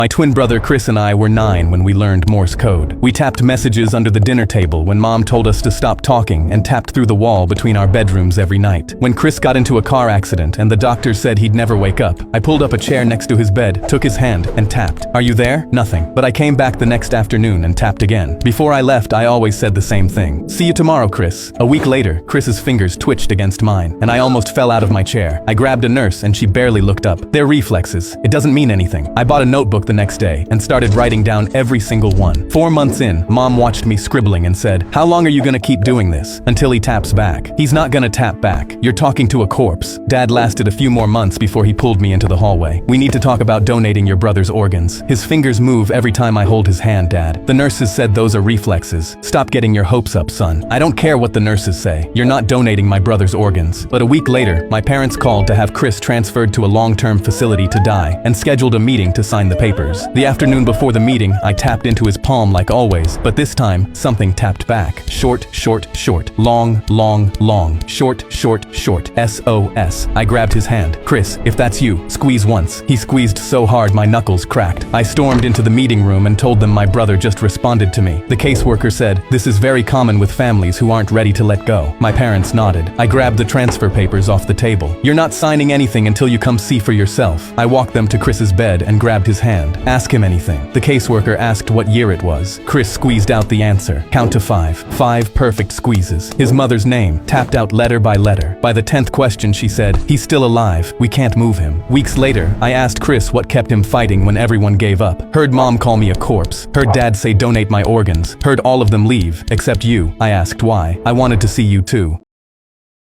My twin brother Chris and I were 9 when we learned Morse code. We tapped messages under the dinner table when Mom told us to stop talking and tapped through the wall between our bedrooms every night. When Chris got into a car accident and the doctor said he'd never wake up, I pulled up a chair next to his bed, took his hand, and tapped. "Are you there?" Nothing. But I came back the next afternoon and tapped again. Before I left, I always said the same thing. "See you tomorrow, Chris." A week later, Chris's fingers twitched against mine, and I almost fell out of my chair. I grabbed a nurse and she barely looked up. "They're reflexes. It doesn't mean anything." I bought a notebook the next day and started writing down every single one. 4 months in, Mom watched me scribbling and said, "How long are you gonna keep doing this? Until he taps back." "He's not gonna tap back. You're talking to a corpse." Dad lasted a few more months before he pulled me into the hallway. "We need to talk about donating your brother's organs. His fingers move every time I hold his hand, Dad. The nurses said those are reflexes. Stop getting your hopes up, son." "I don't care what the nurses say. You're not donating my brother's organs." But a week later, my parents called to have Chris transferred to a long-term facility to die and scheduled a meeting to sign the papers. The afternoon before the meeting, I tapped into his palm like always, but this time, something tapped back. Short, short, short. Long, long, long. Short, short, short. SOS. I grabbed his hand. "Chris, if that's you, squeeze once." He squeezed so hard my knuckles cracked. I stormed into the meeting room and told them my brother just responded to me. The caseworker said, "This is very common with families who aren't ready to let go." My parents nodded. I grabbed the transfer papers off the table. "You're not signing anything until you come see for yourself." I walked them to Chris's bed and grabbed his hand. "Ask him anything." The caseworker asked what year it was. Chris squeezed out the answer. "Count to 5. 5 perfect squeezes." His mother's name, tapped out letter by letter. By the 10th question she said, "He's still alive. We can't move him." Weeks later, I asked Chris what kept him fighting when everyone gave up. Heard Mom call me a corpse. Heard Dad say donate my organs. Heard all of them leave, except you. I asked why. "I wanted to see you too."